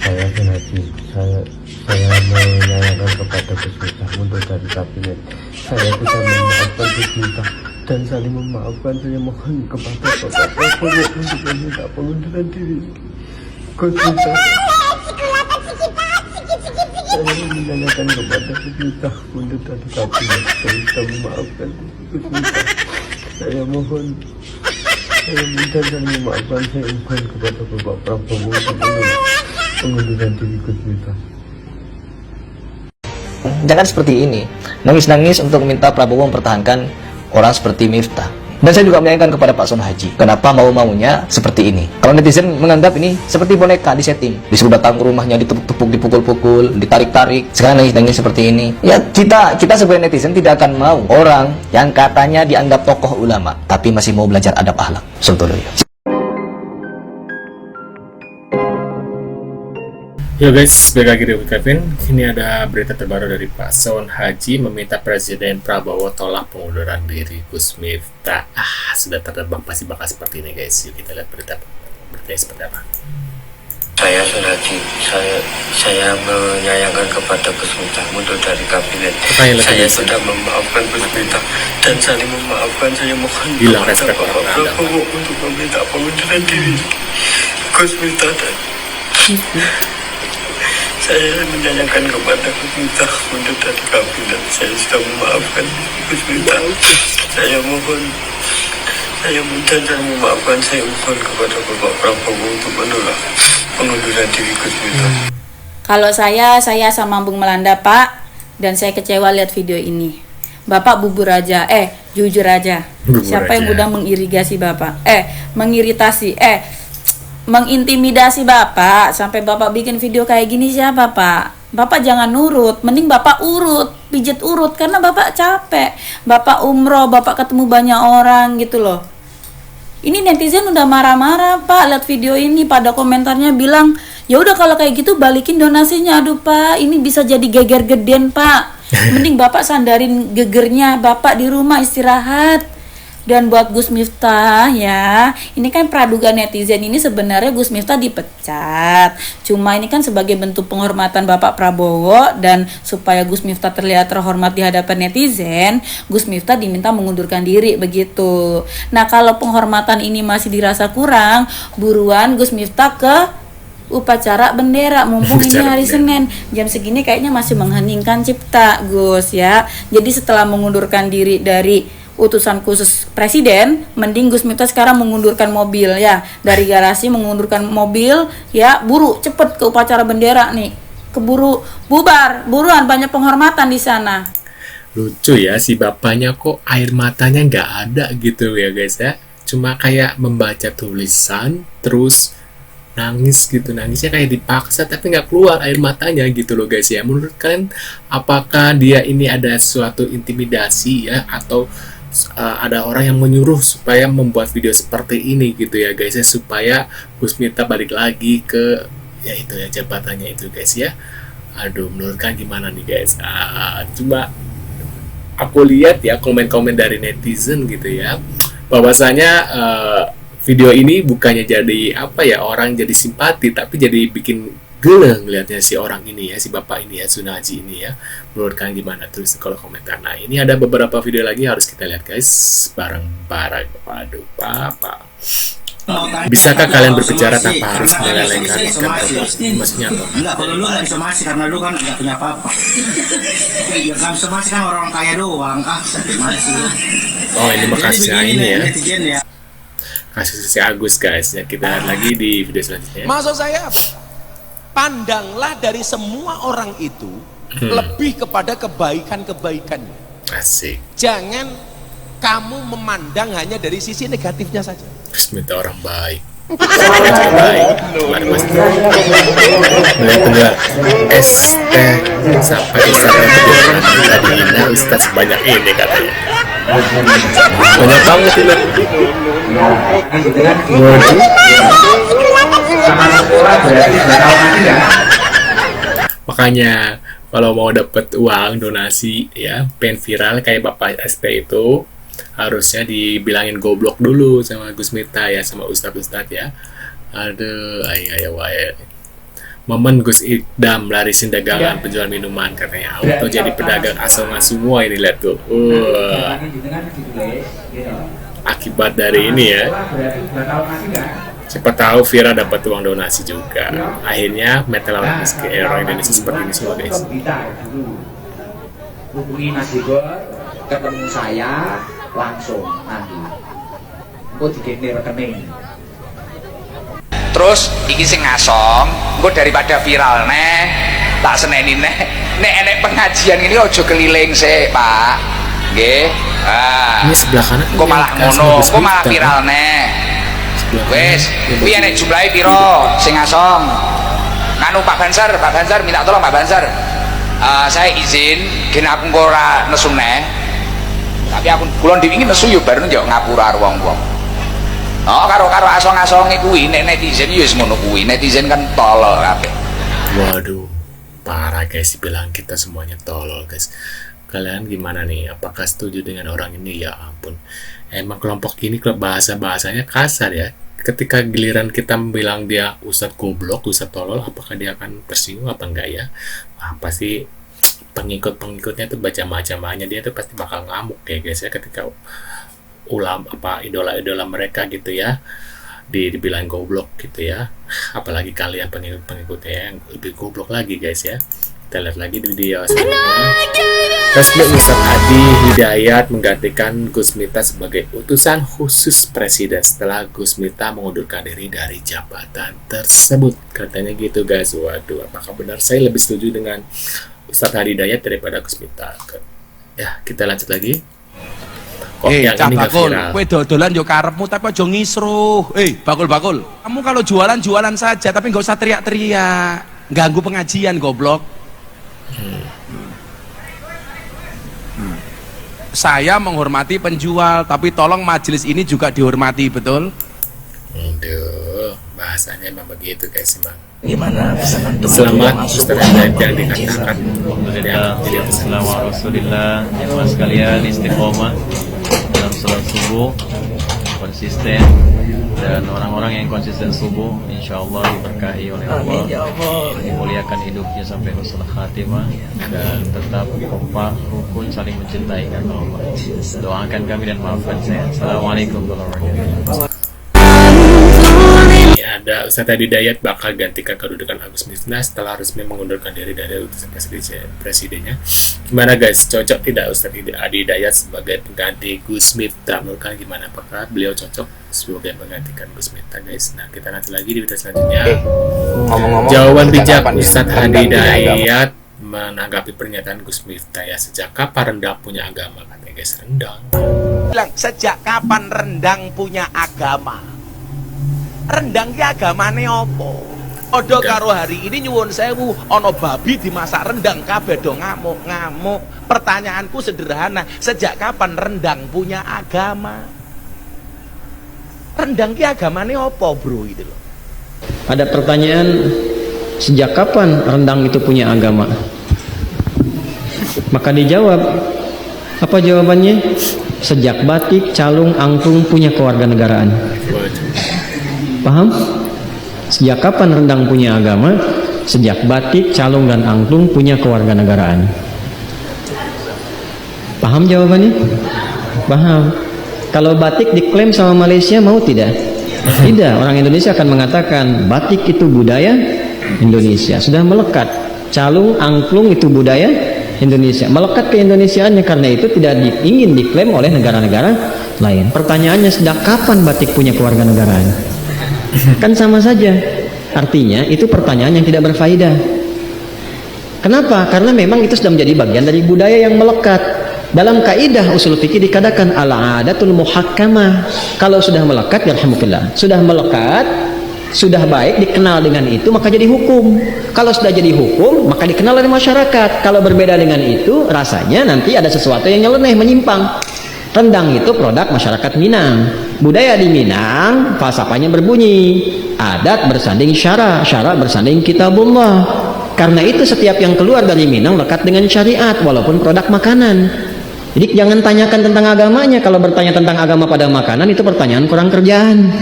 Saya Sunarji, saya menyayangkan kepada Gus Miftah mundur dari kabinet. Saya tidak memaafkan Gus Miftah dan saling memaafkan. Saya mohon kepada Bapak Prabowo untuk meminta pengunduran diri Gus Miftah. Saya menanyakan kepada Gus Miftah mundur dari kabinet. Saya tidak memaafkan Gus Miftah. Saya mohon, saya minta dan memaafkan. Saya mohon kepada Bapak Prabowo untuk pengunduran diri Gus Miftah. Jangan seperti ini, nangis-nangis untuk meminta Prabowo mempertahankan orang seperti Miftah. Dan saya juga menyayangkan kepada Pak Sun Haji. Kenapa mau-maunya seperti ini? Kalau netizen menganggap ini seperti boneka disetting. Disuruh datang ke rumahnya, ditepuk-tepuk, dipukul-pukul, ditarik-tarik. Sekarang nangis-nangis seperti ini. Ya kita sebagai netizen tidak akan mau orang yang katanya dianggap tokoh ulama, tapi masih mau belajar adab akhlak. Sebetulnya. Yo guys, balik lagi di Kevin. Ini ada berita terbaru dari Pak Sun Haji meminta Presiden Prabowo tolak pengunduran diri Gus Miftah. Sudah terbang pasti bakal seperti ini guys. Yuk kita lihat beritanya seperti apa. Saya Sunarji, saya menyayangkan kepada Gus Miftah mundur dari kabinet. Saya sudah memaafkan Gus Miftah dan saling memaafkan. Saya mohon Hilang respek kepada Bapak Prabowo untuk meminta pengunduran diri Gus Miftah. Saya menyayangkan kepada Gus Miftah mundur dari kabinet. Saya sudah memaafkan Gus Miftah. Saya mohon, saya minta dan memaafkan. Saya mohon kepada Bapak Prabowo untuk menolak pengunduran diri Gus Miftah. Kalau saya Sambung Melanda Pak, dan saya kecewa lihat video ini. Bapak bubur aja, jujur aja. Siapa yang udah mengirigasi Bapak? Mengiritasi, mengintimidasi Bapak sampai Bapak bikin video kayak gini siapa Pak? Bapak jangan nurut, mending Bapak pijet urut karena Bapak capek. Bapak umroh, Bapak ketemu banyak orang gitu loh. Ini netizen udah marah-marah Pak, lihat video ini pada komentarnya bilang, ya udah kalau kayak gitu balikin donasinya. Aduh Pak, ini bisa jadi geger geden Pak. Mending Bapak sandarin gegernya Bapak di rumah istirahat. Dan buat Gus Miftah ya, ini kan praduga netizen ini sebenarnya Gus Miftah dipecat. Cuma ini kan sebagai bentuk penghormatan Bapak Prabowo dan supaya Gus Miftah terlihat terhormat di hadapan netizen, Gus Miftah diminta mengundurkan diri begitu. Nah kalau penghormatan ini masih dirasa kurang, buruan Gus Miftah ke upacara bendera mumpung ini hari Senin jam segini kayaknya masih mengheningkan cipta Gus ya. Jadi setelah mengundurkan diri dari utusan khusus presiden, mending Gus Miftah sekarang mengundurkan mobil ya, dari garasi mengundurkan mobil ya, buru cepet ke upacara bendera nih, keburu bubar, buruan banyak penghormatan di sana. Lucu ya, si bapaknya kok air matanya nggak ada gitu ya guys ya, cuma kayak membaca tulisan terus nangis gitu, nangisnya kayak dipaksa tapi nggak keluar air matanya gitu loh guys ya. Menurut kalian apakah dia ini ada suatu intimidasi ya, atau ada orang yang menyuruh supaya membuat video seperti ini gitu ya guys ya, supaya Gus Miftah balik lagi ke ya itu ya jabatannya itu guys ya. Aduh, menurut kalian gimana nih guys? Cuma aku lihat ya komen-komen dari netizen gitu ya, bahwasanya video ini bukannya jadi apa ya, orang jadi simpati, tapi jadi bikin geleng ngeliatnya si orang ini ya, si bapak ini ya, Sun Haji ini ya. Menurut kalian gimana? Tulis di kolom komentar. Nah ini ada beberapa video lagi harus kita lihat guys, bareng-bareng. Waduh papa, bisakah kalian berbicara tanpa harus menyalahkan ikan terbang? Maksudnya apa? Enggak, kalau lu nggak bisa masih karena lu kan nggak punya apa-apa. Ya nggak bisa masih kan orang kaya doang. Masih. Oh ini bekasnya ini ya, Netizen ya. kasus si Agus guys ya. Kita lihat lagi di video selanjutnya. Maksud saya pandanglah dari semua orang itu lebih kepada kebaikan-kebaikannya. Asik. Jangan kamu memandang hanya dari sisi negatifnya saja. Terus minta orang baik. Saya juga baik. Kemarin mas melihat es teh sampai Ustaznya kebetulan tadi indah Ustaz sebanyak ini katanya. Banyak banget ini. Makanya kalau mau dapat uang donasi ya, pengen viral kayak Bapak ST itu, harusnya dibilangin goblok dulu sama Gus Miftah ya, sama Ustadz ya. Aduh, ayo wae. momen Gus Idam larisin dagangan penjual minuman katanya auto jadi pedagang asongan semua ini, lihat tuh. Akibat dari ini ya, siapa tahu Vira dapat uang donasi juga. Akhirnya metal orang Indonesia seperti ini semua guys. Hubungi Mas Igor, ketemu saya langsung nanti. Aku dikene rekening. Terus iki sing ngasong, engko daripada viral neh, tak seneni neh. Nek enek pengajian ini ojo keliling sih, Pak. Nggih. Ah. Ini sebelah kanan. Engko malah ngono, engko malah viral neh. Wes, kuwi enek jumlahe piro sing ngasong? Nganu Pak Banser minta tolong Pak Banser. Saya izin, gen aku ora nesu neh. Tapi aku kula dhewe iki nesu yo bareng yo ngapura wong-wong. Oh, karo asong-asonge kuwi nek netizen yo wis ngono kuwi. Netizen kan tolol kabeh. Waduh, parah guys, bilang kita semuanya tolol guys. Kalian gimana nih? Apakah setuju dengan orang ini? Ya ampun, emang kelompok ini bahasanya kasar ya. Ketika giliran kita bilang dia ustadz goblok, ustadz tolol, apakah dia akan tersinggung apa enggak ya? Wah, pasti pengikut-pengikutnya tuh baca macam-macamnya dia tuh pasti bakal ngamuk ya guys ya, ketika idola-idola mereka gitu ya dibilang goblok gitu ya. Apalagi kalian pengikut-pengikutnya yang lebih goblok lagi guys ya. Kita lihat lagi di video selanjutnya. Resmi Ustadz Adi Hidayat menggantikan Gus Miftah sebagai utusan khusus presiden setelah Gus Miftah mengundurkan diri dari jabatan tersebut. Katanya gitu guys. Waduh, apakah benar? Saya lebih setuju dengan Ustadz Adi Hidayat daripada Gus Miftah. Ya, kita lanjut lagi. Cak Bakul, kowe dodolan yo karepmu tapi aja ngisruh. Bakul. Kamu kalau jualan saja tapi nggak usah teriak-teriak. Ganggu pengajian goblok. Saya menghormati penjual, tapi tolong majelis ini juga dihormati, betul? Aduh, bahasanya emang begitu guys emang. Gimana pesanan Selamat Ustaz yang dikatakan. Alhamdulillah, wassalamualaikum warahmatullahi wabarakatuh. Sekalian istiqomah dalam sholat subuh, konsisten, dan orang-orang yang konsisten subuh insya Allah diberkahi oleh Allah, dimuliakan hidupnya sampai husnul khatimah, dan tetap kompak, rukun, saling mencintai kata Allah. Doakan kami dan maafkan saya. Assalamualaikum warahmatullahi wabarakatuh. Ada Ustadz Adi Hidayat bakal gantikan kedudukan Gus Miftah setelah resmi mengundurkan diri dari utusan presidennya. Gimana guys, cocok tidak Ustadz Adi Hidayat sebagai pengganti Gus Miftah? Menurut kalian gimana? Apakah beliau cocok sebagai menggantikan Gus Miftah guys? Nah, kita nanti lagi di video selanjutnya. Jawaban bijak Ustadz Adi Hidayat menanggapi pernyataan Gus Miftah ya. Sejak kapan rendang punya agama? Katanya guys, rendang. Bilang, sejak kapan rendang punya agama? Rendang ki agamane opo? Odo karo hari ini nyuwun sewu ono babi dimasak rendang kabeh do ngamuk-ngamuk. Pertanyaanku sederhana, sejak kapan rendang punya agama? Rendang ki agamane opo, bro, itu loh. Ada pertanyaan, sejak kapan rendang itu punya agama? Maka dijawab, apa jawabannya? Sejak batik, calung, angklung punya kewarganegaraan. Paham? Sejak kapan rendang punya agama? Sejak batik, calung, dan angklung punya kewarganegaraan. Paham jawabannya? Paham. Kalau batik diklaim sama Malaysia, mau tidak? Tidak. Orang Indonesia akan mengatakan batik itu budaya Indonesia, sudah melekat. Calung, angklung itu budaya Indonesia, melekat ke Indonesiaannya. Karena itu tidak ingin diklaim oleh negara-negara lain. Pertanyaannya, sejak kapan batik punya kewarganegaraan? Kan sama saja. Artinya itu pertanyaan yang tidak berfaedah. Kenapa? Karena memang itu sudah menjadi bagian dari budaya yang melekat. Dalam kaidah usul fikih dikatakan al-adatul muhakkamah. Kalau sudah melekat, yarhamukallah, sudah melekat, sudah baik, dikenal dengan itu, maka jadi hukum. Kalau sudah jadi hukum, maka dikenal oleh masyarakat. Kalau berbeda dengan itu, rasanya nanti ada sesuatu yang nyeleneh, menyimpang. Rendang itu produk masyarakat Minang. Budaya di Minang, falsafahnya berbunyi, adat bersanding syara, syara bersanding kitabullah. Karena itu setiap yang keluar dari Minang lekat dengan syariat, walaupun produk makanan. Jadi jangan tanyakan tentang agamanya. Kalau bertanya tentang agama pada makanan, itu pertanyaan kurang kerjaan.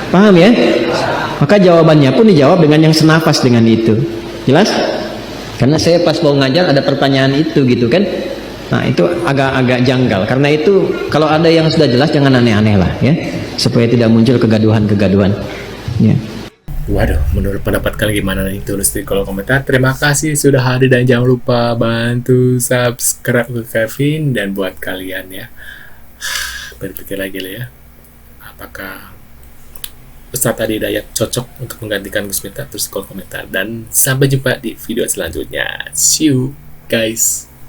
Paham ya? maka jawabannya pun dijawab dengan yang senafas dengan itu. Jelas? Karena saya pas mau ngajar ada pertanyaan itu gitu kan. Nah itu agak janggal. Karena itu kalau ada yang sudah jelas jangan aneh-aneh lah ya, supaya tidak muncul kegaduhan-kegaduhan. Ya. Waduh, menurut pendapat kalian gimana nih? Tulis di kolom komentar. Terima kasih sudah hadir dan jangan lupa bantu subscribe ke Kevin. Dan buat kalian ya, berpikir lagi lah ya, apakah Ustadz Adi Hidayat cocok untuk menggantikan Gus Miftah? Terus kolom komentar. Dan sampai jumpa di video selanjutnya. See you guys.